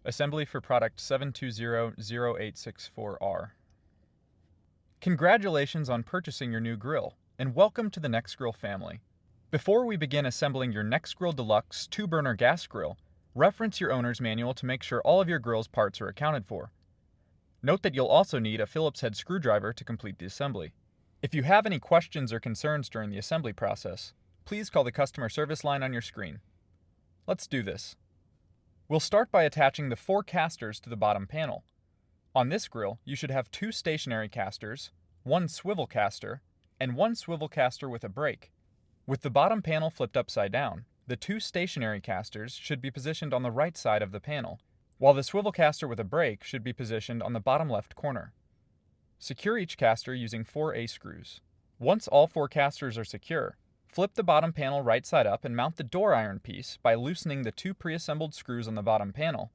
Assembly for product 7200864R. Congratulations on purchasing your new grill, and welcome to the NexGrill family. Before we begin assembling your NexGrill Deluxe 2-burner gas grill, reference your owner's manual to make sure all of your grill's parts are accounted for. Note that you'll also need a Phillips head screwdriver to complete the assembly. If you have any questions or concerns during the assembly process, please call the customer service line on your screen. Let's do this. We'll start by attaching the 4 casters to the bottom panel. On this grill, you should have 2 stationary casters, 1 swivel caster, and 1 swivel caster with a brake. With the bottom panel flipped upside down, the 2 stationary casters should be positioned on the right side of the panel, while the swivel caster with a brake should be positioned on the bottom left corner. Secure each caster using 4 A-screws. Once all 4 casters are secure, flip the bottom panel right side up and mount the door iron piece by loosening the 2 pre-assembled screws on the bottom panel,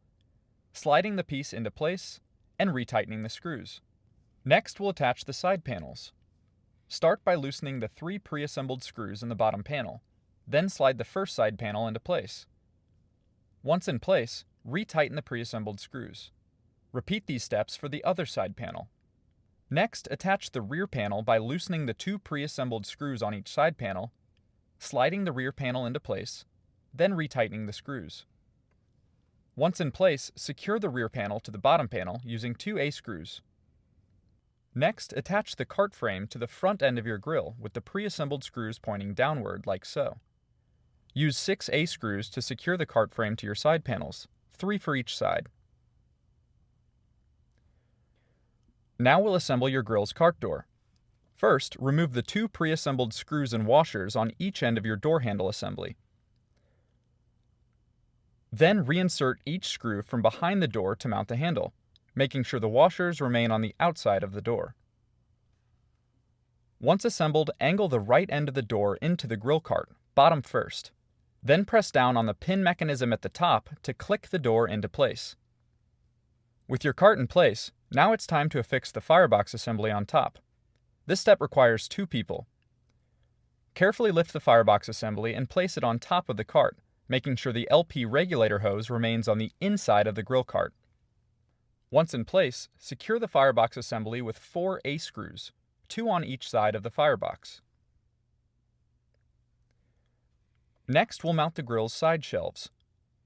sliding the piece into place, and retightening the screws. Next, we'll attach the side panels. Start by loosening the 3 pre-assembled screws in the bottom panel, then slide the first side panel into place. Once in place, retighten the pre-assembled screws. Repeat these steps for the other side panel. Next, attach the rear panel by loosening the 2 pre-assembled screws on each side panel, sliding the rear panel into place, then retightening the screws. Once in place, secure the rear panel to the bottom panel using 2 A-screws. Next, attach the cart frame to the front end of your grill with the pre-assembled screws pointing downward like so. Use 6 A-screws to secure the cart frame to your side panels, 3 for each side. Now we'll assemble your grill's cart door. First, remove the 2 pre-assembled screws and washers on each end of your door handle assembly. Then reinsert each screw from behind the door to mount the handle, making sure the washers remain on the outside of the door. Once assembled, angle the right end of the door into the grill cart, bottom first. Then press down on the pin mechanism at the top to click the door into place. With your cart in place, now it's time to affix the firebox assembly on top. This step requires 2 people. Carefully lift the firebox assembly and place it on top of the cart, making sure the LP regulator hose remains on the inside of the grill cart. Once in place, secure the firebox assembly with 4 A-screws, 2 on each side of the firebox. Next, we'll mount the grill's side shelves.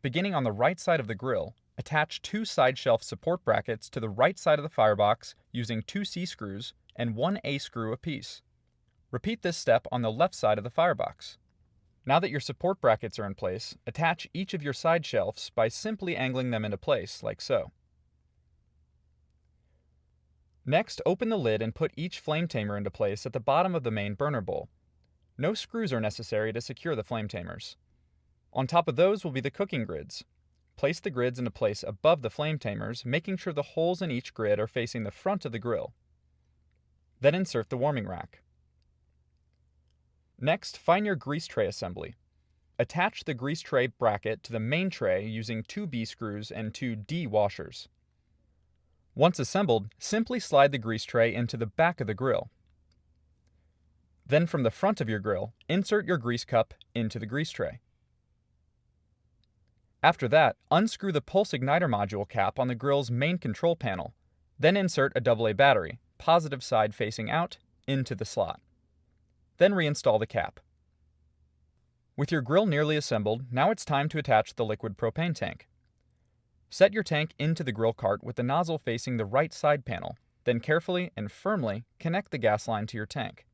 Beginning on the right side of the grill, attach 2 side shelf support brackets to the right side of the firebox using 2 C-screws and 1 A-screw apiece. Repeat this step on the left side of the firebox. Now that your support brackets are in place, attach each of your side shelves by simply angling them into place, like so. Next, open the lid and put each flame tamer into place at the bottom of the main burner bowl. No screws are necessary to secure the flame tamers. On top of those will be the cooking grids. Place the grids into place above the flame tamers, making sure the holes in each grid are facing the front of the grill. Then insert the warming rack. Next, find your grease tray assembly. Attach the grease tray bracket to the main tray using 2 B screws and 2 D washers. Once assembled, simply slide the grease tray into the back of the grill. Then from the front of your grill, insert your grease cup into the grease tray. After that, unscrew the pulse igniter module cap on the grill's main control panel. Then insert a AA battery, positive side facing out, into the slot. Then reinstall the cap. With your grill nearly assembled, now it's time to attach the liquid propane tank. Set your tank into the grill cart with the nozzle facing the right side panel, then carefully and firmly connect the gas line to your tank.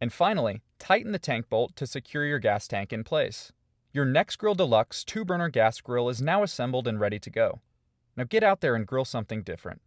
And finally, tighten the tank bolt to secure your gas tank in place. Your NexGrill Deluxe 2-burner gas grill is now assembled and ready to go. Now get out there and grill something different.